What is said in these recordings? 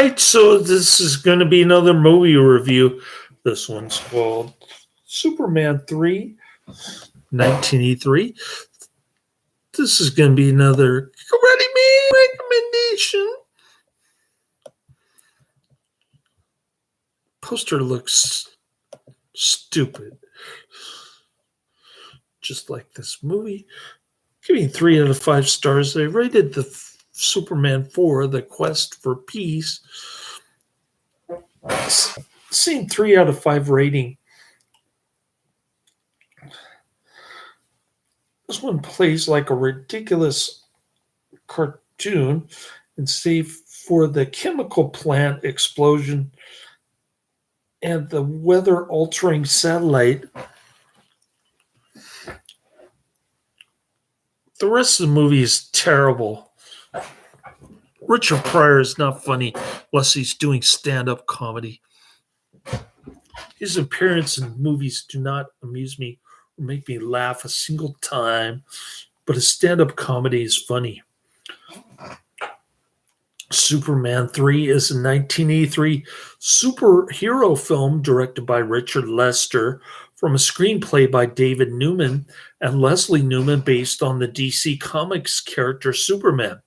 right, so this is going to be another movie review. This one's called Superman 3, 1983. This is going to be another ready-made recommendation. Poster looks stupid. Just like this movie. Giving 3 out of 5 stars. They rated the Superman 4, The Quest for Peace. Same 3 out of 5 rating. This one plays like a ridiculous cartoon, and save for the chemical plant explosion and the weather-altering satellite, the rest of the movie is terrible. Richard Pryor is not funny unless he's doing stand-up comedy. His appearances in movies do not amuse me or make me laugh a single time, but his stand-up comedy is funny. Superman 3 is a 1983 superhero film directed by Richard Lester from a screenplay by David Newman and Leslie Newman based on the DC Comics character Superman.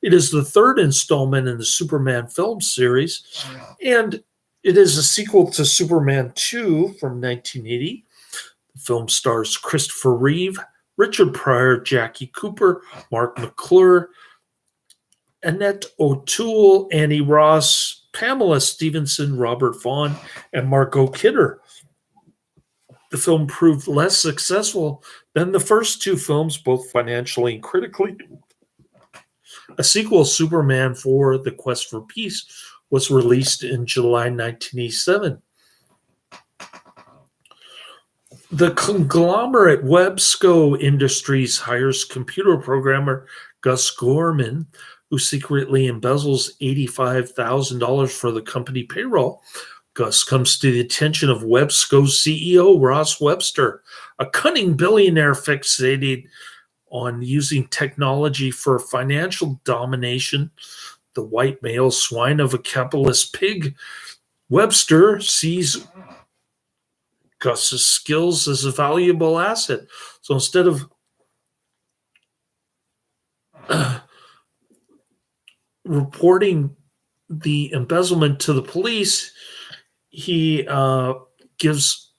It is the third installment in the Superman film series, and it is a sequel to Superman 2 from 1980. The film stars Christopher Reeve, Richard Pryor, Jackie Cooper, Marc McClure, Annette O'Toole, Annie Ross, Pamela Stephenson, Robert Vaughn, and Margot Kidder. The film proved less successful than the first 2 films, both financially and critically. A sequel, Superman 4, The Quest for Peace, was released in July 1987. The conglomerate Websco Industries hires computer programmer Gus Gorman, who secretly embezzles $85,000 for the company payroll. Gus comes to the attention of Websco's CEO, Ross Webster, a cunning billionaire fixated on using technology for financial domination. The white male swine of a capitalist pig, Webster sees Gus's skills as a valuable asset. So instead of reporting the embezzlement to the police, he gives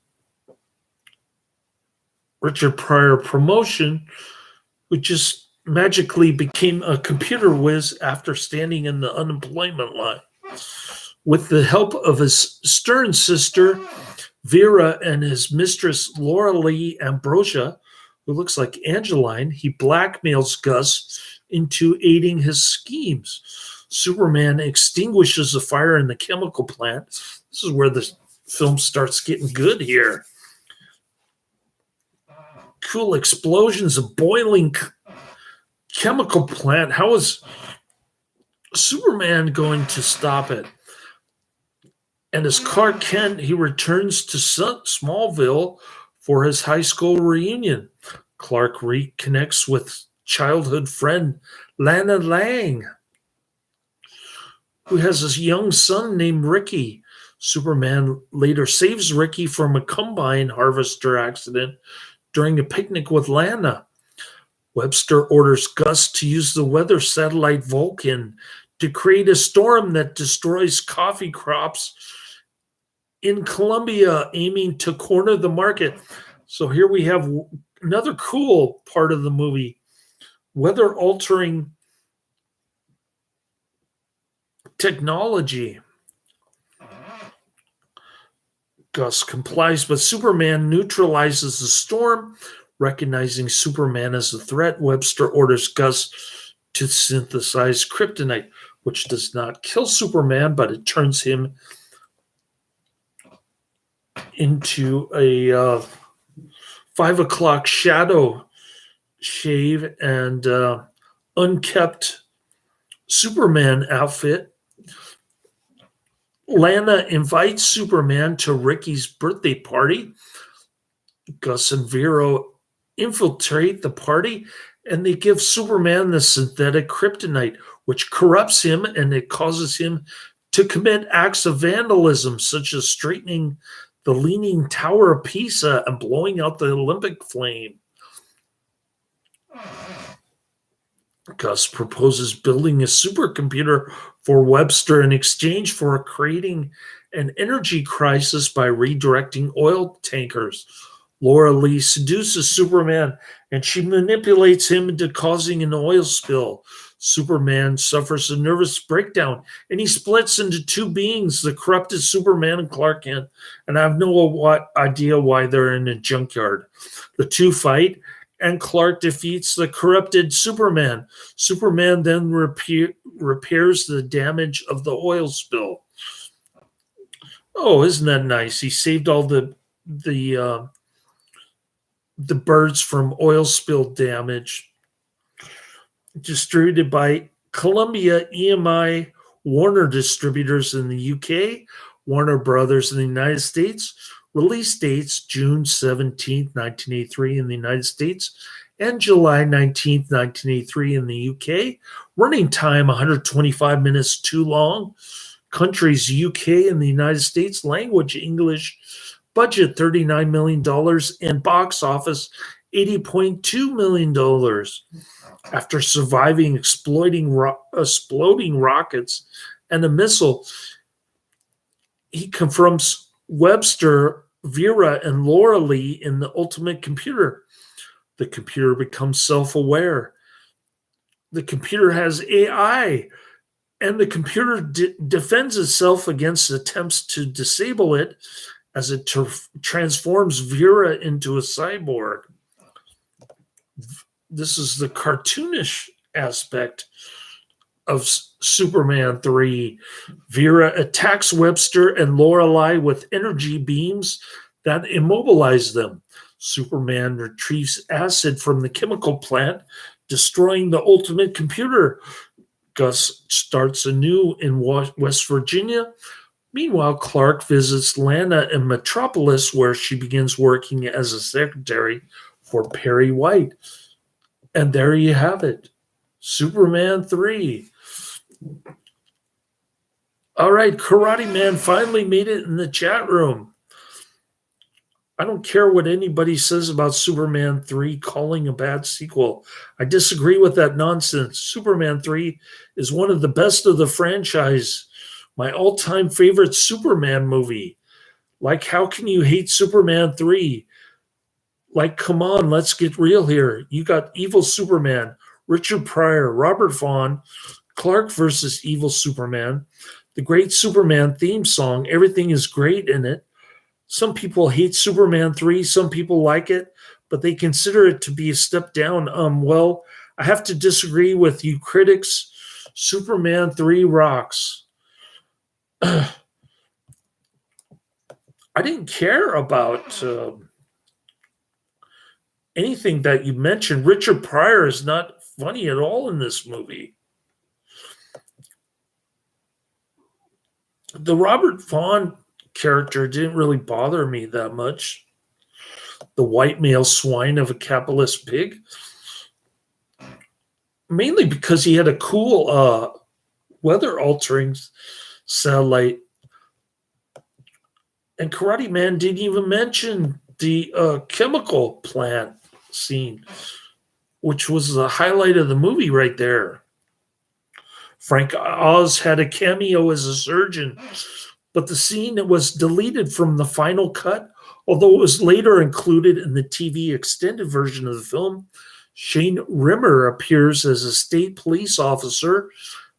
Richard Pryor promotion, who just magically became a computer whiz after standing in the unemployment line. With the help of his stern sister, Vera, and his mistress, Laura Lee Ambrosia, who looks like Angeline, he blackmails Gus into aiding his schemes. Superman extinguishes the fire in the chemical plant. This is where the film starts getting good here. Cool explosions of boiling chemical plant. How is Superman going to stop it? And as Clark Kent, he returns to Smallville for his high school reunion. Clark reconnects with childhood friend Lana Lang, who has a young son named Ricky. Superman later saves Ricky from a combine harvester accident during a picnic with Lana. Webster orders Gus to use the weather satellite Vulcan to create a storm that destroys coffee crops in Colombia, aiming to corner the market. So here we have another cool part of the movie. Weather-altering technology. Gus complies, but Superman neutralizes the storm. Recognizing Superman as a threat, Webster orders Gus to synthesize kryptonite, which does not kill Superman, but it turns him into a 5 o'clock shadow shave and unkept Superman outfit. Lana invites Superman to Ricky's birthday party. Gus and Vero infiltrate the party, and they give Superman the synthetic kryptonite, which corrupts him, and it causes him to commit acts of vandalism, such as straightening the Leaning Tower of Pisa and blowing out the Olympic flame. Gus proposes building a supercomputer for Webster in exchange for creating an energy crisis by redirecting oil tankers. Laura Lee seduces Superman and she manipulates him into causing an oil spill. Superman suffers a nervous breakdown and he splits into two beings, the corrupted Superman and Clark Kent. And I have no idea why they're in a junkyard. The two fight and Clark defeats the corrupted Superman. Superman then repairs the damage of the oil spill. Oh, isn't that nice? He saved all the birds from oil spill damage. Distributed by Columbia EMI Warner Distributors in the UK, Warner Brothers in the United States. Release dates June 17, 1983 in the United States and July 19, 1983 in the UK. Running time 125 minutes too long. Countries UK and the United States. Language English. Budget $39 million and box office $80.2 million. After surviving exploding rockets and a missile, he confronts Webster, Vera, and Laura Lee in the ultimate computer. The computer becomes self-aware. The computer has AI, and the computer defends itself against attempts to disable it as it transforms Vera into a cyborg. This is the cartoonish aspect of Superman 3. Vera attacks Webster and Lorelei with energy beams that immobilize them. Superman retrieves acid from the chemical plant, destroying the ultimate computer. Gus starts anew in West Virginia. Meanwhile, Clark visits Lana in Metropolis, where she begins working as a secretary for Perry White. And there you have it. Superman 3. All right, Karate Man finally made it in the chat room. I don't care what anybody says about Superman 3 calling a bad sequel. I disagree with that nonsense. Superman 3 is one of the best of the franchise. My all-time favorite Superman movie. Like, how can you hate Superman 3? Like, come on, let's get real here. You got evil Superman, Richard Pryor, Robert Vaughn, Clark versus evil Superman, the great Superman theme song. Everything is great in it. Some people hate Superman 3. Some people like it, but they consider it to be a step down. Well, I have to disagree with you critics. Superman 3 rocks. I didn't care about anything that you mentioned. Richard Pryor is not funny at all in this movie. The Robert Vaughn character didn't really bother me that much. The white male swine of a capitalist pig. Mainly because he had a cool weather-altering satellite. And Karate Man didn't even mention the chemical plant scene, which was the highlight of the movie right there. Frank Oz had a cameo as a surgeon, but the scene was deleted from the final cut, although it was later included in the TV extended version of the film. Shane Rimmer appears as a state police officer.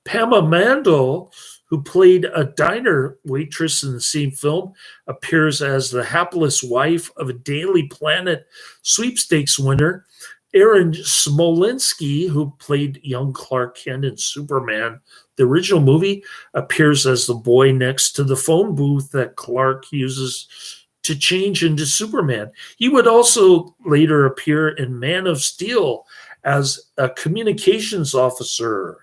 Pamela Mandel, who played a diner waitress in the same film, appears as the hapless wife of a Daily Planet sweepstakes winner. Aaron Smolinski, who played young Clark Kent in Superman, the original movie, appears as the boy next to the phone booth that Clark uses to change into Superman. He would also later appear in Man of Steel as a communications officer.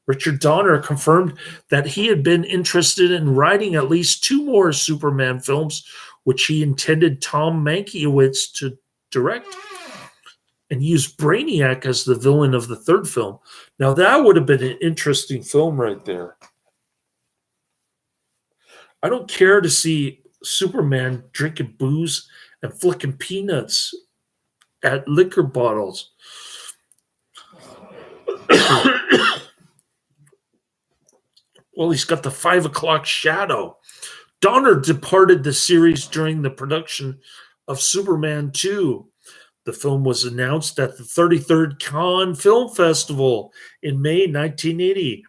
Richard Donner confirmed that he had been interested in writing at least 2 more Superman films, which he intended Tom Mankiewicz to direct, and used Brainiac as the villain of the 3rd film. Now, that would have been an interesting film right there. I don't care to see Superman drinking booze and flicking peanuts at liquor bottles. Well, he's got the 5 o'clock shadow. Donner departed the series during the production of Superman 2. The film was announced at the 33rd Cannes Film Festival in May 1980.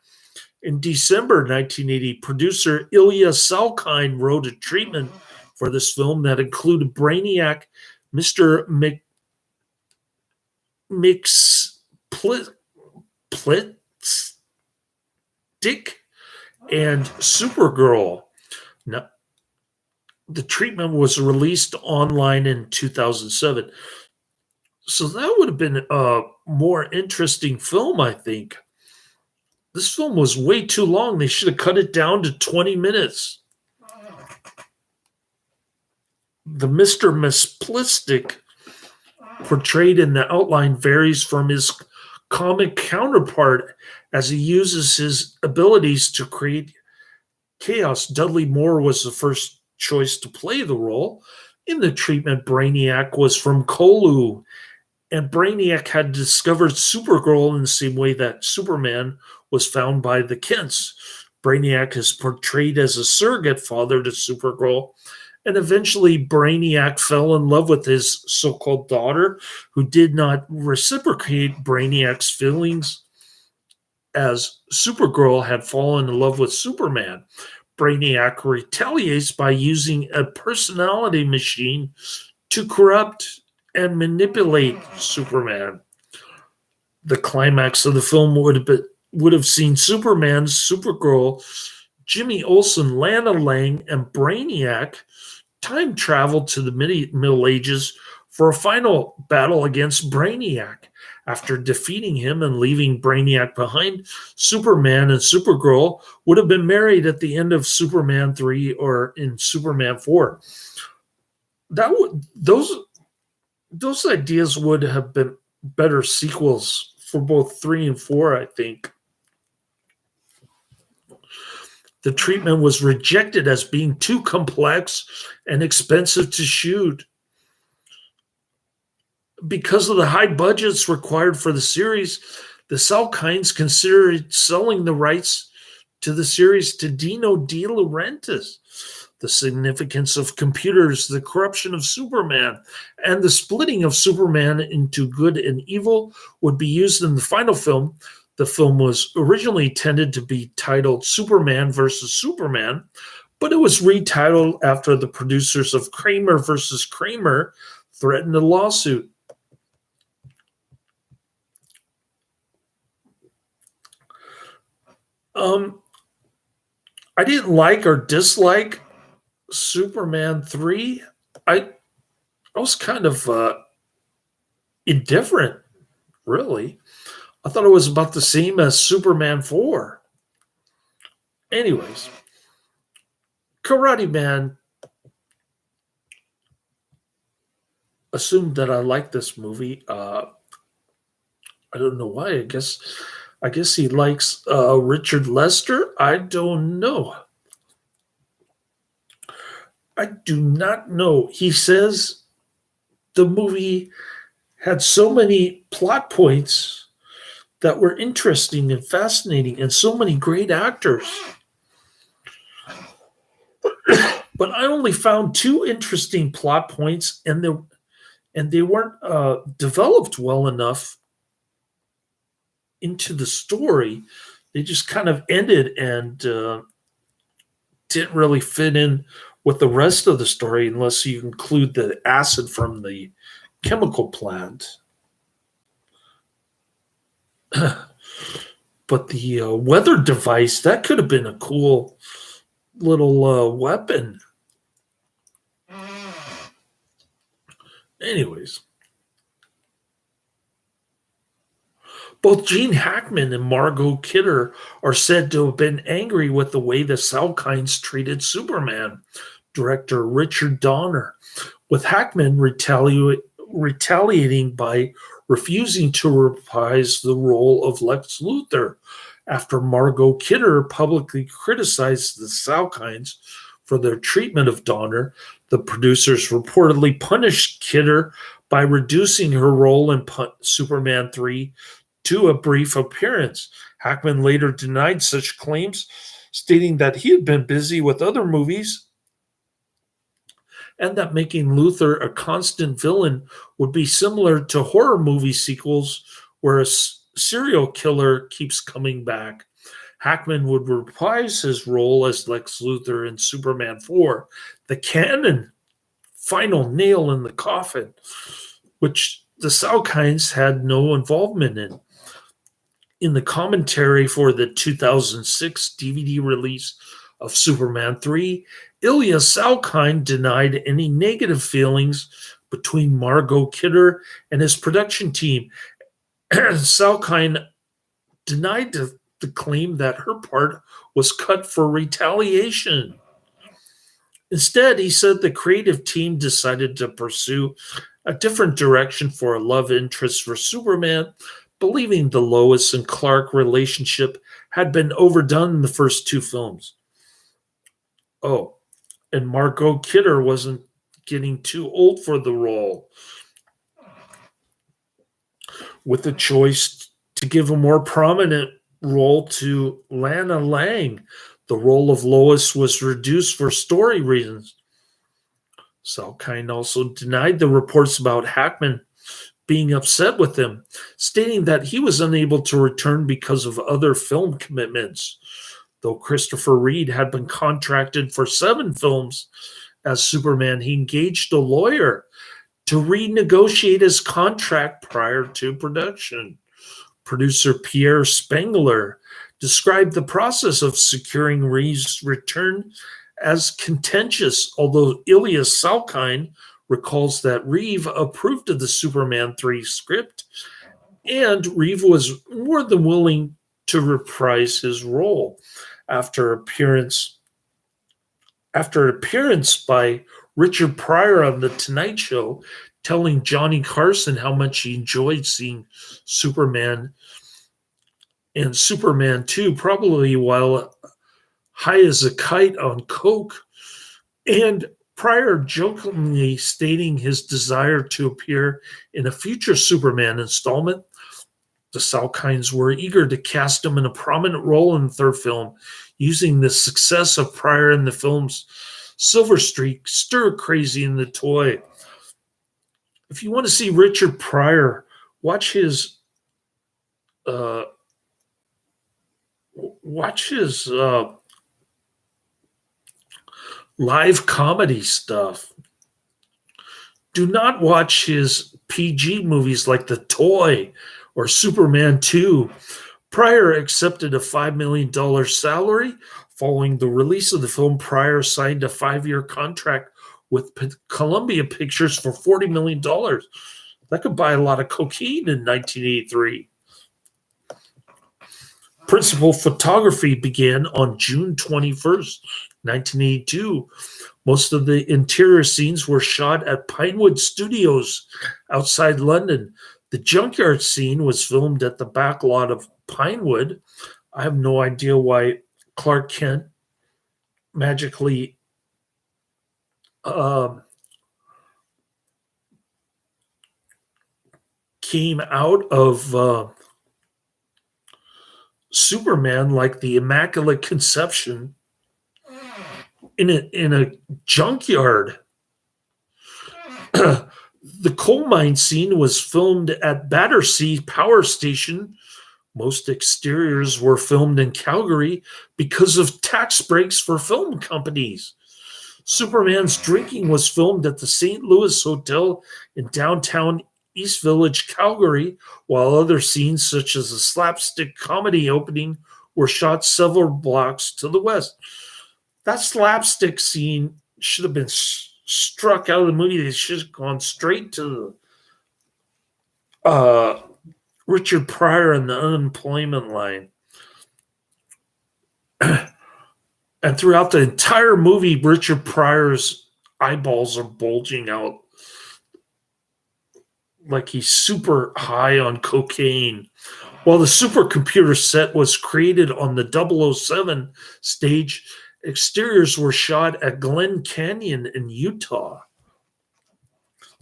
In December 1980, producer Ilya Salkind wrote a treatment for this film that included Brainiac, Mr. Mixplistic, and Supergirl. Now, the treatment was released online in 2007. So that would have been a more interesting film, I think. This film was way too long. They should have cut it down to 20 minutes. The Mr. Misplistic portrayed in the outline varies from his comic counterpart as he uses his abilities to create chaos. Dudley Moore was the first choice to play the role. In the treatment, Brainiac was from Kolu, and Brainiac had discovered Supergirl in the same way that Superman was found by the Kents. Brainiac is portrayed as a surrogate father to Supergirl, and eventually Brainiac fell in love with his so-called daughter, who did not reciprocate Brainiac's feelings as Supergirl had fallen in love with Superman. Brainiac retaliates by using a personality machine to corrupt and manipulate Superman. The climax of the film would have seen Superman, Supergirl, Jimmy Olsen, Lana Lang, and Brainiac time travel to the Middle Ages for a final battle against Brainiac. After defeating him and leaving Brainiac behind, Superman and Supergirl would have been married at the end of Superman 3 or in Superman 4. Those ideas would have been better sequels for both 3 and 4, I think. The treatment was rejected as being too complex and expensive to shoot. Because of the high budgets required for the series, the Salkinds considered selling the rights to the series to Dino De Laurentiis. The significance of computers, the corruption of Superman, and the splitting of Superman into good and evil would be used in the final film. The film was originally intended to be titled Superman vs. Superman, but it was retitled after the producers of Kramer vs. Kramer threatened a lawsuit. I didn't like or dislike Superman 3. I was kind of indifferent, really. I thought it was about the same as Superman 4. Anyways, Karate Man assumed that I liked this movie. I don't know why. I guess he likes Richard Lester. I don't know. I do not know. He says the movie had so many plot points that were interesting and fascinating and so many great actors. But I only found 2 interesting plot points, and they weren't developed well enough into the story. They just kind of ended and didn't really fit in with the rest of the story unless you include the acid from the chemical plant. But the weather device, that could have been a cool little weapon. Anyways, both Gene Hackman and Margot Kidder are said to have been angry with the way the Salkinds treated Superman. Director Richard Donner, with Hackman retaliating by refusing to reprise the role of Lex Luthor after Margot Kidder publicly criticized the Salkinds for their treatment of Donner. The producers reportedly punished Kidder by reducing her role in Superman 3 to a brief appearance. Hackman later denied such claims, stating that he had been busy with other movies and that making Luther a constant villain would be similar to horror movie sequels where a serial killer keeps coming back. Hackman would reprise his role as Lex Luthor in Superman 4, the canon final nail in the coffin, which the Salkinds had no involvement in. In the commentary for the 2006 DVD release of Superman 3, Ilya Salkind denied any negative feelings between Margot Kidder and his production team. Salkind denied the claim that her part was cut for retaliation. Instead, he said the creative team decided to pursue a different direction for a love interest for Superman, believing the Lois and Clark relationship had been overdone in the first two films. Oh, and Margot Kidder wasn't getting too old for the role, with the choice to give a more prominent role to Lana Lang. The role of Lois was reduced for story reasons. Salkind also denied the reports about Hackman being upset with him, stating that he was unable to return because of other film commitments. Though Christopher Reeve had been contracted for 7 films as Superman, he engaged a lawyer to renegotiate his contract prior to production. Producer Pierre Spengler described the process of securing Reeve's return as contentious, although Ilya Salkind recalls that Reeve approved of the Superman 3 script, and Reeve was more than willing to reprise his role. After appearance by Richard Pryor on The Tonight Show, telling Johnny Carson how much he enjoyed seeing Superman and Superman 2, probably while high as a kite on coke, and Pryor jokingly stating his desire to appear in a future Superman installment. The Salkinds were eager to cast him in a prominent role in the third film, using the success of Pryor in the films Silver Streak, Stir Crazy, and The Toy. If you want to see Richard Pryor, watch his live comedy stuff. Do not watch his PG movies like The Toy or Superman 2. Pryor accepted a $5 million salary. Following the release of the film, Pryor signed a 5-year contract with Columbia Pictures for $40 million. That could buy a lot of cocaine in 1983. Principal photography began on June 21st, 1982. Most of the interior scenes were shot at Pinewood Studios outside London. The junkyard scene was filmed at the back lot of Pinewood. I have no idea why Clark Kent magically came out of Superman like the Immaculate Conception in a junkyard. The coal mine scene was filmed at Battersea Power Station. Most exteriors were filmed in Calgary because of tax breaks for film companies. Superman's drinking was filmed at the St. Louis Hotel in downtown East Village, Calgary, while other scenes, such as a slapstick comedy opening, were shot several blocks to the west. That slapstick scene should have been struck out of the movie. They should have gone straight to Richard Pryor and the unemployment line. And throughout the entire movie, Richard Pryor's eyeballs are bulging out like he's super high on cocaine. While the supercomputer set was created on the 007 stage Exteriors were shot at Glen Canyon in Utah.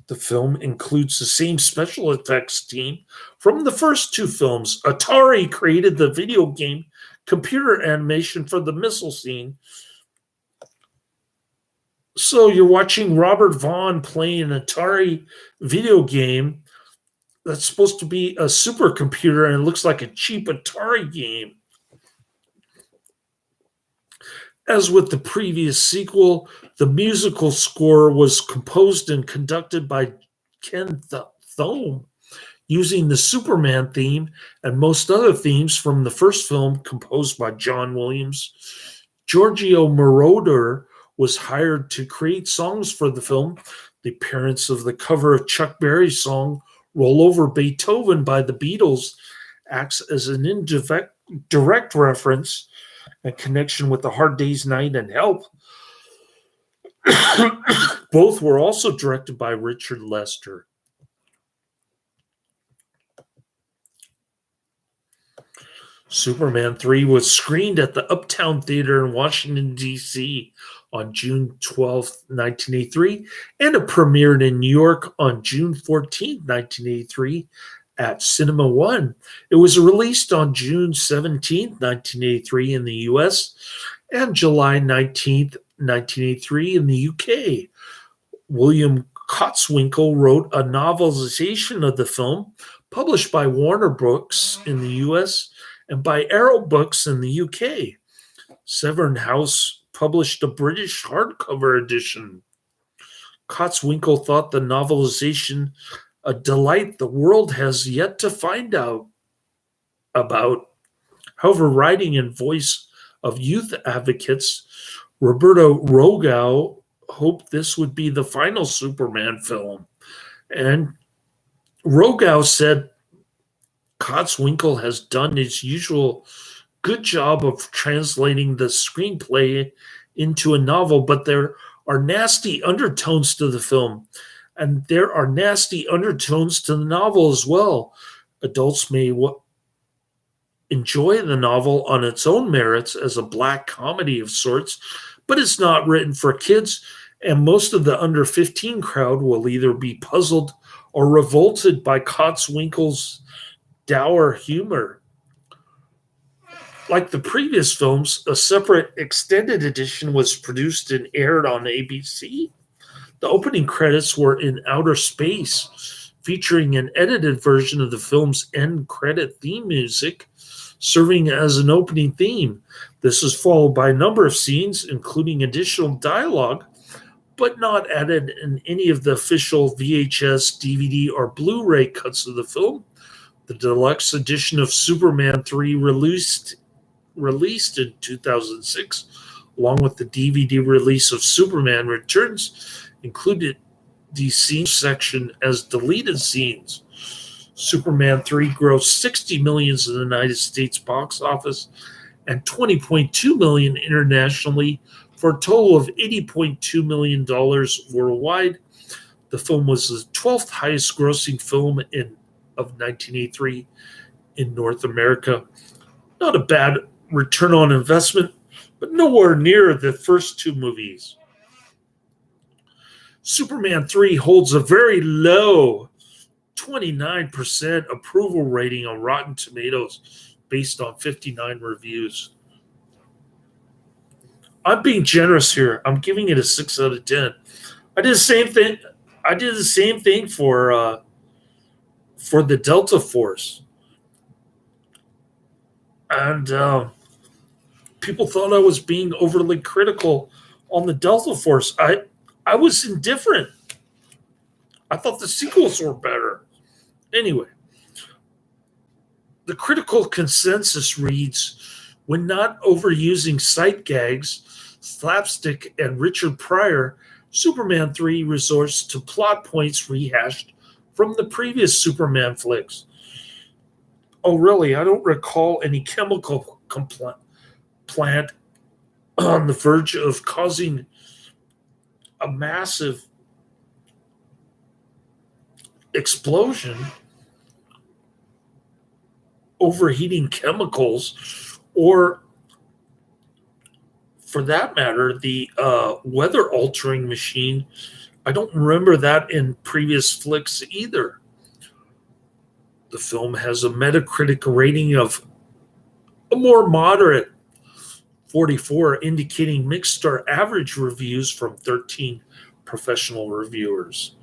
The film includes the same special effects team from the first two films. Atari created the video game computer animation for the missile scene. So you're watching Robert Vaughn playing an Atari video game that's supposed to be a supercomputer and it looks like a cheap Atari game. As with the previous sequel, the musical score was composed and conducted by Ken Thome, using the Superman theme and most other themes from the first film composed by John Williams. Giorgio Moroder was hired to create songs for the film. The appearance of the cover of Chuck Berry's song Roll Over Beethoven by the Beatles acts as an indirect reference and connection with The Hard Day's Night and Help. Both were also directed by Richard Lester. Superman 3 was screened at the Uptown Theater in Washington, D.C. on June 12, 1983, and it premiered in New York on June 14, 1983 at Cinema One. It was released on June 17, 1983 in the U.S. and July 19, 1983 in the U.K. William Kotzwinkle wrote a novelization of the film, published by Warner Books in the U.S. and by Arrow Books in the UK. Severn House published a British hardcover edition. Kotzwinkle thought the novelization a delight the world has yet to find out about. However, writing and voice of youth advocates, Roberto Rogow hoped this would be the final Superman film. And Rogow said, Kotzwinkle has done his usual good job of translating the screenplay into a novel, but there are nasty undertones to the film, and there are nasty undertones to the novel as well. Adults may enjoy the novel on its own merits as a black comedy of sorts, but it's not written for kids, and most of the under 15 crowd will either be puzzled or revolted by Kotzwinkle's dour humor. Like the previous films, a separate extended edition was produced and aired on ABC. The opening credits were in outer space, featuring an edited version of the film's end credit theme music, serving as an opening theme. This is followed by a number of scenes, including additional dialogue, but not added in any of the official VHS, DVD, or Blu-ray cuts of the film. The deluxe edition of Superman 3 released in 2006, along with the DVD release of Superman Returns, included the scene section as deleted scenes. Superman 3 grossed $60 million in the United States box office and $20.2 million internationally, for a total of $80.2 million worldwide. The film was the 12th highest grossing film of 1983 in North America. Not a bad return on investment, but nowhere near the first two movies. Superman 3 holds a very low 29% approval rating on Rotten Tomatoes based on 59 reviews. I'm being generous here. I'm giving it a 6 out of 10. I did the same thing for the Delta Force. And people thought I was being overly critical on the Delta Force. I was indifferent. I thought the sequels were better. Anyway, the critical consensus reads, when not overusing sight gags, slapstick, and Richard Pryor, Superman 3 resorts to plot points rehashed from the previous Superman flicks. Oh, really? I don't recall any chemical plant on the verge of causing a massive explosion, overheating chemicals, or for that matter, the weather altering machine, I don't remember that in previous flicks either. The film has a Metacritic rating of a more moderate 44, indicating mixed or average reviews from 13 professional reviewers.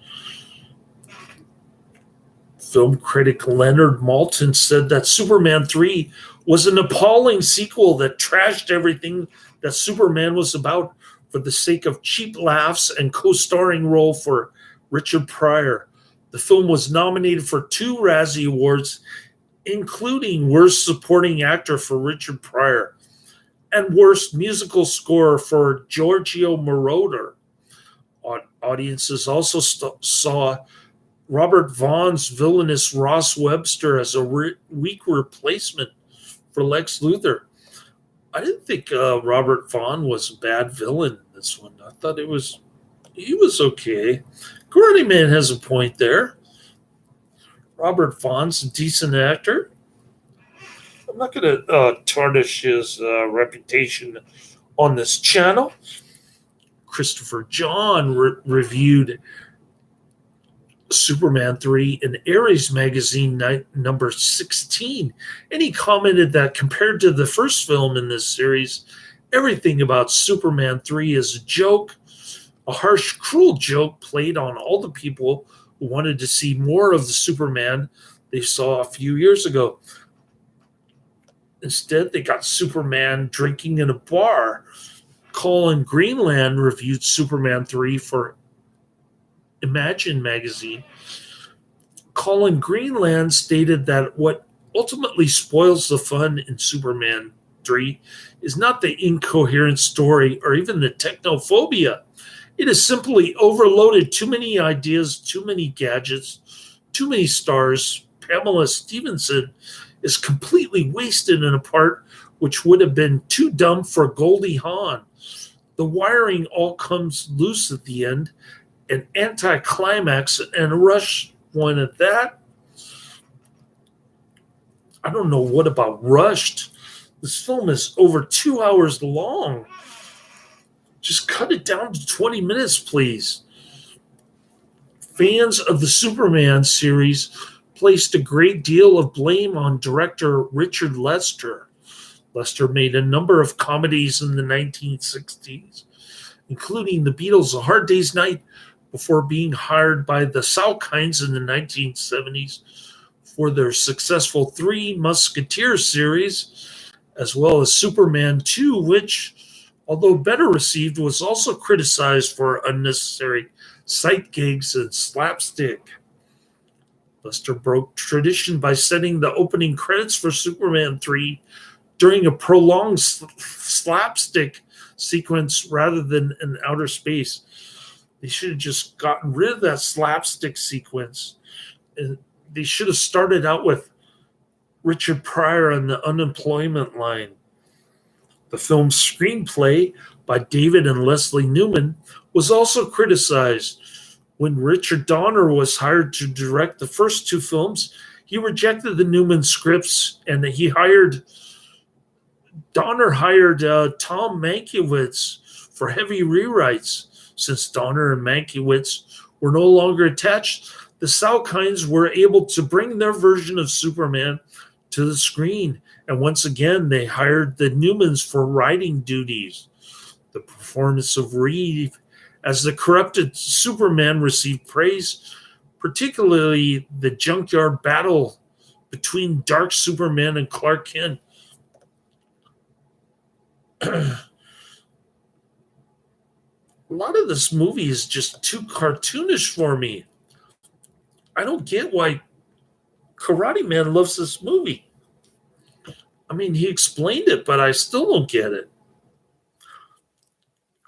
Film critic Leonard Maltin said that Superman 3 was an appalling sequel that trashed everything that Superman was about for the sake of cheap laughs and co-starring role for Richard Pryor. The film was nominated for 2 Razzie Awards, including Worst Supporting Actor for Richard Pryor and Worst Musical Score for Giorgio Moroder. Audiences also saw Robert Vaughn's villainous Ross Webster as a weak replacement for Lex Luthor. I didn't think Robert Vaughn was a bad villain in this one. I thought he was okay. Karate Man has a point there. Robert Vaughn's a decent actor. I'm not going to tarnish his reputation on this channel. Christopher John reviewed Superman 3 in Aries magazine number 16, and he commented that compared to the first film in this series, everything about Superman 3 is a joke, a harsh, cruel joke played on all the people who wanted to see more of the Superman they saw a few years ago. Instead, they got Superman drinking in a bar. Colin Greenland reviewed Superman 3 for Imagine magazine. Colin Greenland stated that what ultimately spoils the fun in Superman 3 is not the incoherent story or even the technophobia. It is simply overloaded too many ideas, too many gadgets, too many stars. Pamela Stephenson is completely wasted in a part which would have been too dumb for Goldie Hawn. The wiring all comes loose at the end, an anticlimax and a rush one at that. I don't know what about rushed. This film is over 2 hours long. Just cut it down to 20 minutes, please. Fans of the Superman series placed a great deal of blame on director Richard Lester. Lester made a number of comedies in the 1960s, including The Beatles' A Hard Day's Night, before being hired by the Salkinds in the 1970s for their successful Three Musketeers series, as well as Superman 2, which, although better received, was also criticized for unnecessary sight gigs and slapstick. Lester broke tradition by setting the opening credits for Superman 3 during a prolonged slapstick sequence rather than in outer space. They should have just gotten rid of that slapstick sequence. They should have started out with Richard Pryor on the unemployment line. The film's screenplay by David and Leslie Newman was also criticized. When Richard Donner was hired to direct the first 2 films, he rejected the Newman scripts, and Donner hired Tom Mankiewicz for heavy rewrites. Since Donner and Mankiewicz were no longer attached, the Salkinds were able to bring their version of Superman to the screen, and once again they hired the Newmans for writing duties. The performance of Reeve as the corrupted Superman received praise, particularly the junkyard battle between Dark Superman and Clark Kent. A lot of this movie is just too cartoonish for me. I don't get why Karate Man loves this movie. I mean, he explained it, but I still don't get it.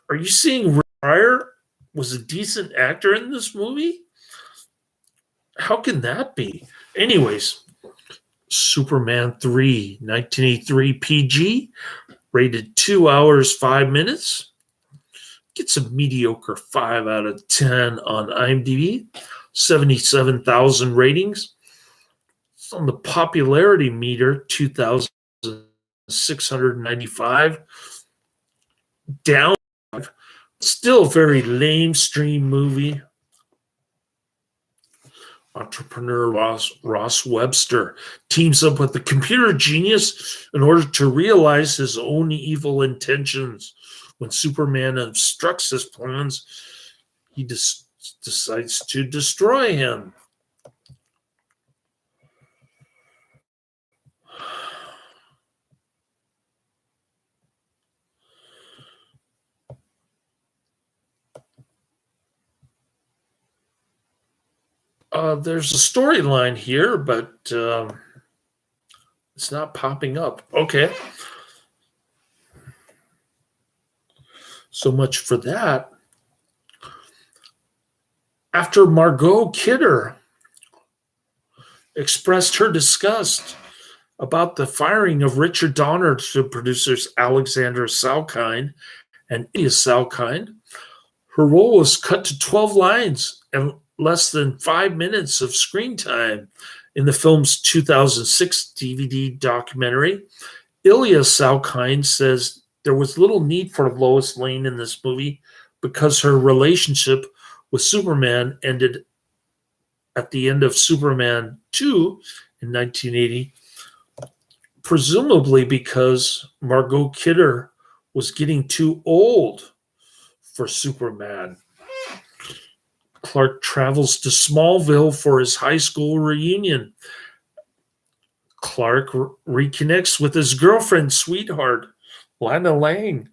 Are you saying Pryor was a decent actor in this movie? How can that be? Anyways, Superman 3, 1983 PG, rated 2 hours, 5 minutes. Gets a mediocre 5 out of 10 on IMDb, 77,000 ratings. It's on the popularity meter, 2,695. down, still a very lamestream movie. Entrepreneur Ross Webster teams up with the computer genius in order to realize his own evil intentions. When Superman obstructs his plans, he decides to destroy him. There's a storyline here, but it's not popping up. Okay. So much for that. After Margot Kidder expressed her disgust about the firing of Richard Donner to producers Alexander Salkind and Ilya Salkind, her role was cut to 12 lines and less than 5 minutes of screen time in the film's 2006 DVD documentary. Ilya Salkind says there was little need for Lois Lane in this movie because her relationship with Superman ended at the end of Superman 2 in 1980, presumably because Margot Kidder was getting too old for Superman. Clark travels to Smallville for his high school reunion. Clark reconnects with his girlfriend, sweetheart, Lana Lang.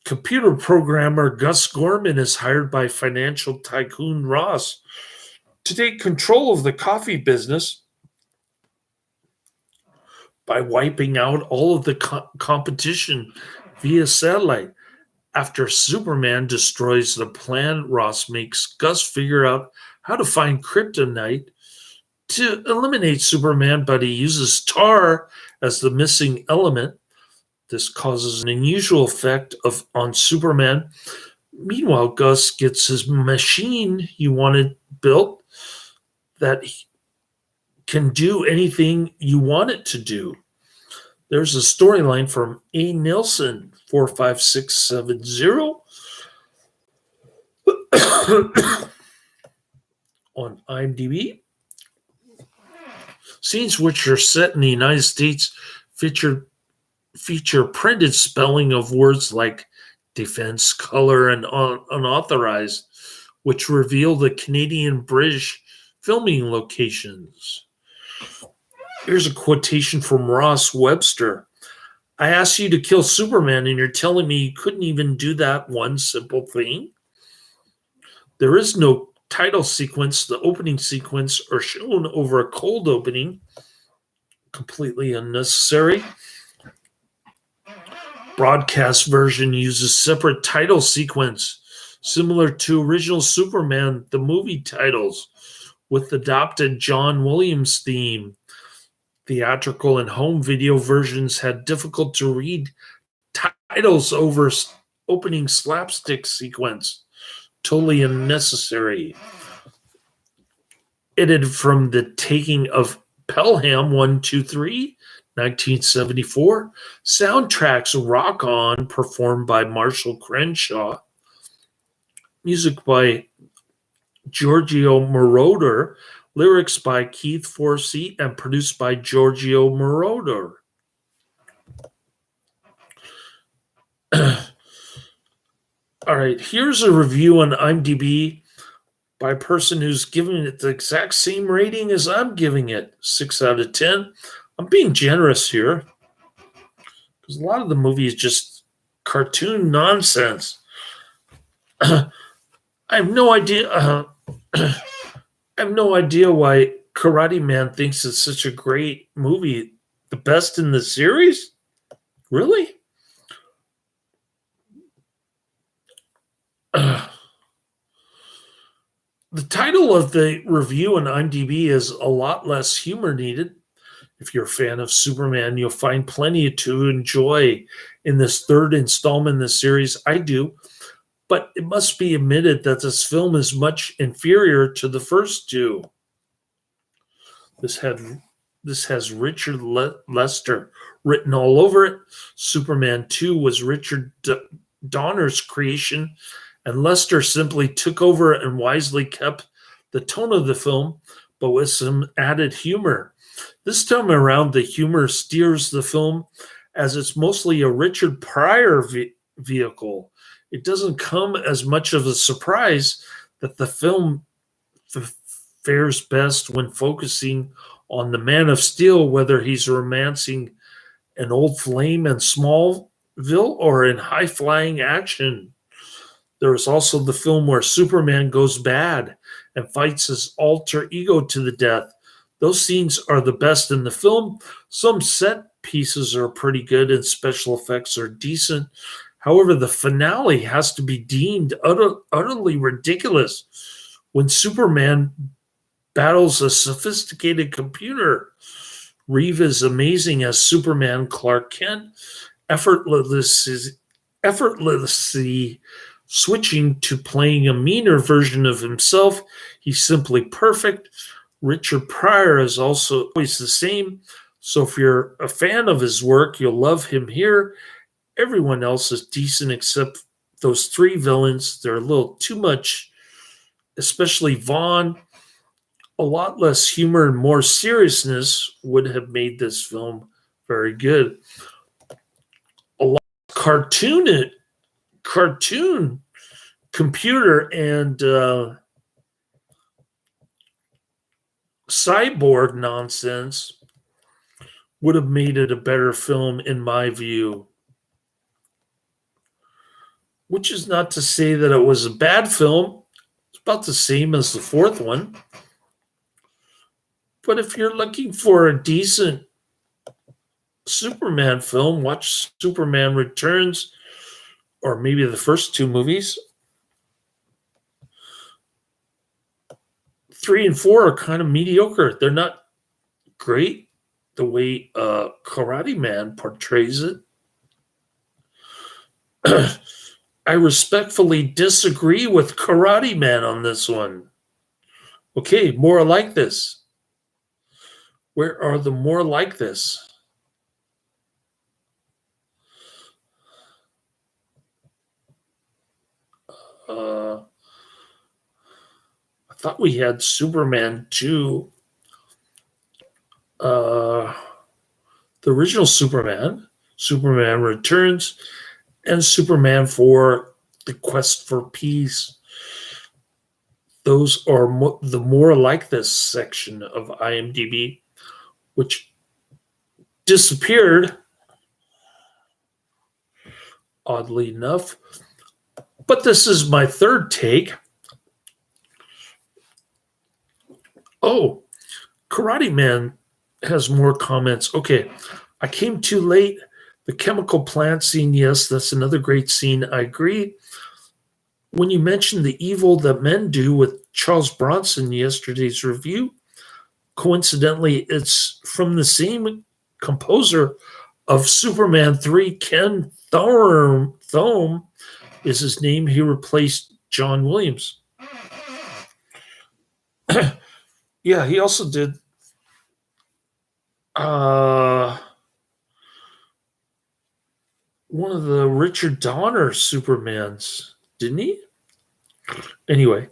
Computer programmer Gus Gorman is hired by financial tycoon Ross to take control of the coffee business by wiping out all of the competition via satellite. After Superman destroys the plan, Ross makes Gus figure out how to find kryptonite to eliminate Superman, but he uses tar as the missing element. This causes an unusual effect on Superman. Meanwhile, Gus gets his machine he wanted built that can do anything you want it to do. There's a storyline from A. Nilsson, 45670 on IMDb. Scenes which are set in the United States feature printed spelling of words like defense, color, and unauthorized, which reveal the Canadian-British filming locations. Here's a quotation from Ross Webster. I asked you to kill Superman, and you're telling me you couldn't even do that one simple thing? There is no title sequence. The opening sequence are shown over a cold opening. Completely unnecessary. Broadcast version uses separate title sequence, similar to original Superman, the movie titles, with adopted John Williams theme. Theatrical and home video versions had difficult to read titles over opening slapstick sequence. Totally unnecessary. Edited from The Taking of Pelham 123, 1974. Soundtracks Rock On, performed by Marshall Crenshaw. Music by Giorgio Moroder. Lyrics by Keith Forsey and produced by Giorgio Moroder. All right, here's a review on IMDb by a person who's giving it the exact same rating as I'm giving it, 6 out of 10. I'm being generous here because a lot of the movie is just cartoon nonsense. I have no idea. I have no idea why Karate Man thinks it's such a great movie. The best in the series? Really? The title of the review on IMDb is A Lot Less Humor Needed. If you're a fan of Superman, you'll find plenty to enjoy in this third installment in the series. I do. But it must be admitted that this film is much inferior to the first two. This has Richard Lester written all over it. Superman 2 was Richard Donner's creation, and Lester simply took over and wisely kept the tone of the film, but with some added humor. This time around, the humor steers the film as it's mostly a Richard Pryor vehicle. It doesn't come as much of a surprise that the film fares best when focusing on the Man of Steel, whether he's romancing an old flame in Smallville or in high-flying action. There is also the film where Superman goes bad and fights his alter ego to the death. Those scenes are the best in the film. Some set pieces are pretty good and special effects are decent. However, the finale has to be deemed utterly ridiculous when Superman battles a sophisticated computer. Reeve is amazing as Superman Clark Kent, effortlessly switching to playing a meaner version of himself. He's simply perfect. Richard Pryor is also always the same. So if you're a fan of his work, you'll love him here. Everyone else is decent except those three villains. They're a little too much, especially Vaughn. A lot less humor and more seriousness would have made this film very good. A lot of cartoon computer and cyborg nonsense would have made it a better film in my view. Which is not to say that it was a bad film. It's about the same as the fourth one. But if you're looking for a decent Superman film, watch Superman Returns or maybe the first two movies. 3 and 4 are kind of mediocre. They're not great the way Karate Man portrays it. I respectfully disagree with Karate Man on this one. Okay, more like this. Where are the more like this? I thought we had Superman 2. The original Superman, Superman Returns, and Superman 4, The Quest for Peace. Those are the more like this section of IMDb, which disappeared, oddly enough. But this is my third take. Oh, Karate Man has more comments. Okay, I came too late. The chemical plant scene, yes, that's another great scene. I agree. When you mentioned the evil that men do with Charles Bronson yesterday's review, coincidentally, it's from the same composer of Superman 3, Ken Thome is his name. He replaced John Williams. Yeah, he also did one of the Richard Donner Supermans, didn't he? Anyway,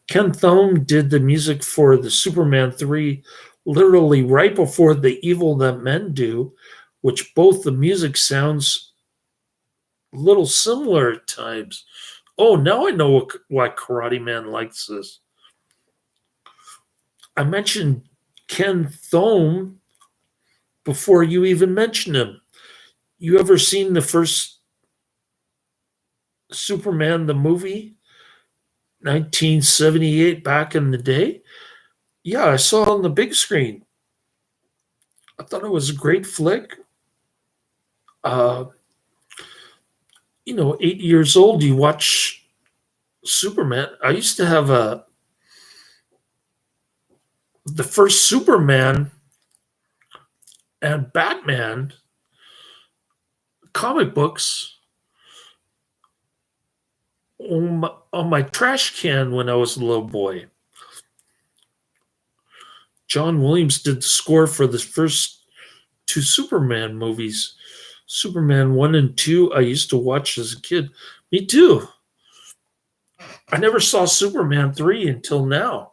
Ken Thome did the music for the Superman 3 literally right before The Evil That Men Do, which both the music sounds a little similar at times. Oh, now I know why Karate Man likes this. I mentioned Ken Thome before you even mentioned him. You ever seen the first Superman, the movie? 1978, back in the day? Yeah, I saw it on the big screen. I thought it was a great flick. 8 years old, you watch Superman. I used to have the first Superman and Batman comic books on my trash can when I was a little boy. John Williams did the score for the first two Superman movies. Superman 1 and 2, I used to watch as a kid. Me too. I never saw Superman 3 until now,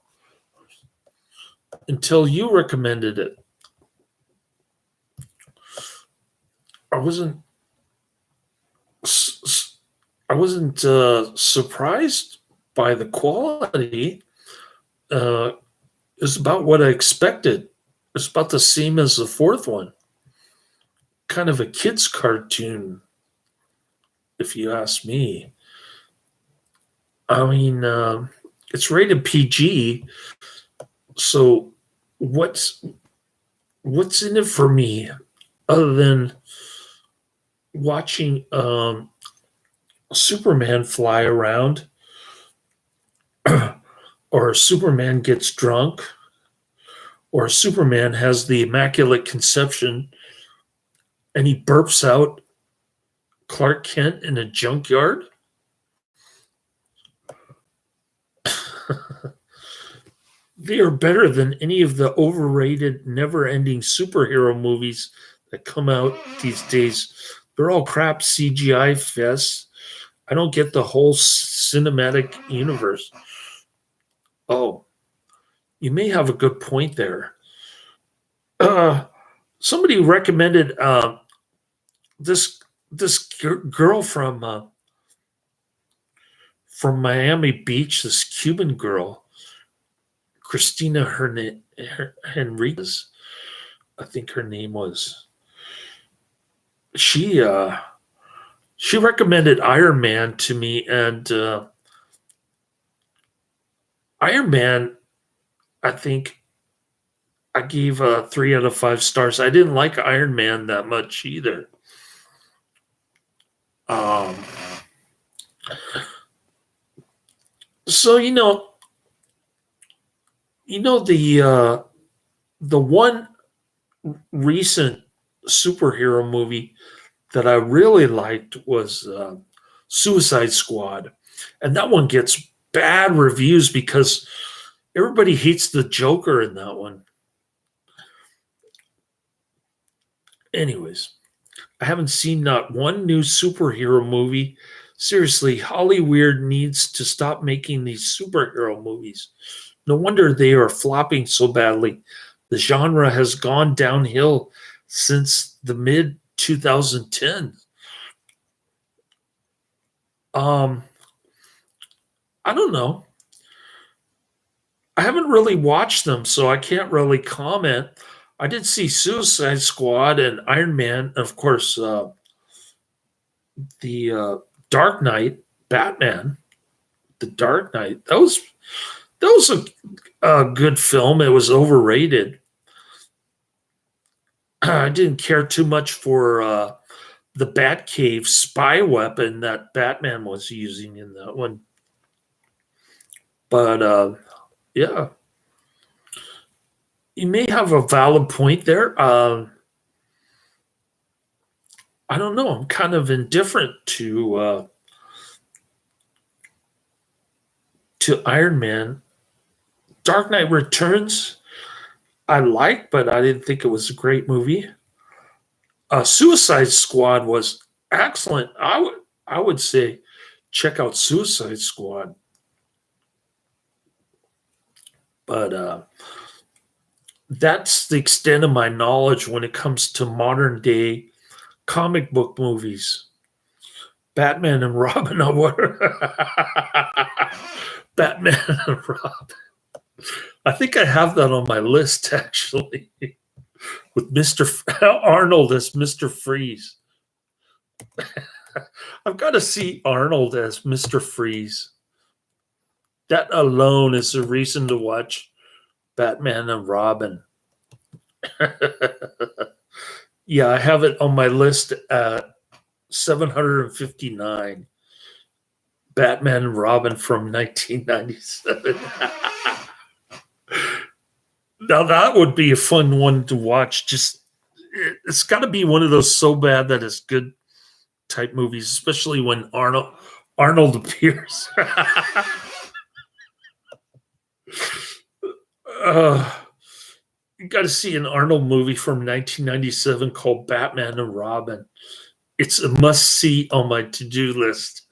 until you recommended it. I wasn't I wasn't surprised by the quality. Uh, it's about what I expected. It's about the same as the fourth one. Kind of a kid's cartoon, if you ask me. I mean, it's rated PG, so what's what's in it for me other than watching Superman fly around, or Superman gets drunk, or Superman has the immaculate conception and he burps out Clark Kent in a junkyard? They are better than any of the overrated, never ending superhero movies that come out these days. They're all crap CGI fests. I don't get the whole cinematic universe. Oh, you may have a good point there. Somebody recommended this girl from Miami Beach, this Cuban girl, Christina Henriquez, I think her name was. She recommended Iron Man to me, and Iron Man, I think I gave 3 out of 5 stars. I didn't like Iron Man that much either. So the one recent superhero movie that I really liked was Suicide Squad, and that one gets bad reviews because everybody hates the Joker in that one. Anyways, I haven't seen not one new superhero movie. Seriously, Hollywood needs to stop making these superhero movies. No wonder they are flopping so badly. The genre has gone downhill since the mid 2010s. I don't know. I haven't really watched them, so I can't really comment. I did see Suicide Squad and Iron Man, and of course, the Dark Knight, Batman, the Dark Knight. That was a good film. It was overrated. I didn't care too much for the Batcave spy weapon that Batman was using in that one. But yeah, you may have a valid point there. I don't know. I'm kind of indifferent to Iron Man. Dark Knight Returns, I liked, but I didn't think it was a great movie. Suicide Squad was excellent. I would say check out Suicide Squad. But that's the extent of my knowledge when it comes to modern day comic book movies. Batman and Robin. Batman and Robin. I think I have that on my list actually, with Mr. Arnold as Mr. Freeze. I've got to see Arnold as Mr. Freeze. That alone is a reason to watch Batman and Robin. Yeah, I have it on my list at 759. Batman and Robin from 1997. Now that would be a fun one to watch. It's got to be one of those so bad that it's good type movies, especially when Arnold appears. You got to see an Arnold movie from 1997 called Batman and Robin. It's a must see on my to do list.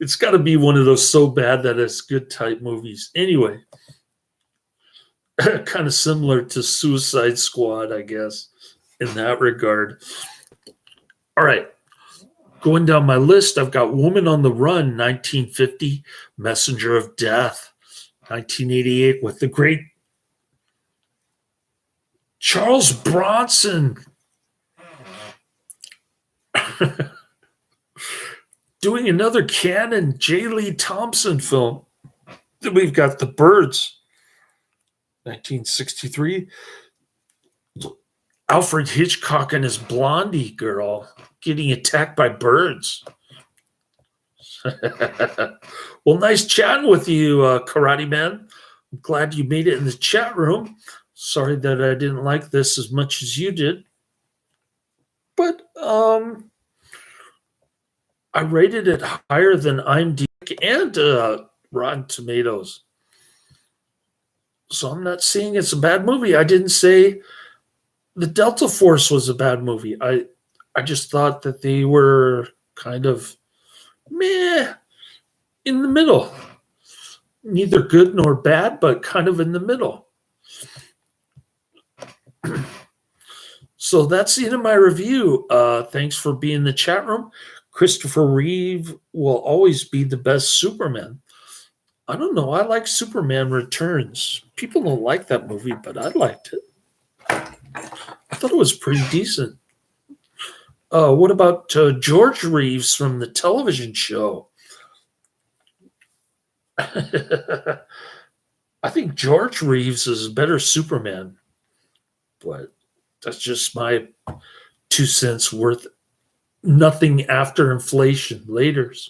It's got to be one of those so bad that it's good type movies. Anyway, kind of similar to Suicide Squad, I guess, in that regard. All right. Going down my list, I've got Woman on the Run, 1950, Messenger of Death, 1988, with the great Charles Bronson. Doing another canon J. Lee Thompson film. Then we've got The Birds, 1963. Alfred Hitchcock and his Blondie girl getting attacked by birds. Well, nice chatting with you, Karate Man. I'm glad you made it in the chat room. Sorry that I didn't like this as much as you did. But I rated it higher than IMDb and Rotten Tomatoes. So I'm not saying it's a bad movie. I didn't say the Delta Force was a bad movie. I just thought that they were kind of meh, in the middle. Neither good nor bad, but kind of in the middle. So that's the end of my review. Thanks for being in the chat room. Christopher Reeve will always be the best Superman. I don't know. I like Superman Returns. People don't like that movie, but I liked it. I thought it was pretty decent. What about George Reeves from the television show? I think George Reeves is a better Superman, but that's just my 2 cents worth. Nothing after inflation. Laters.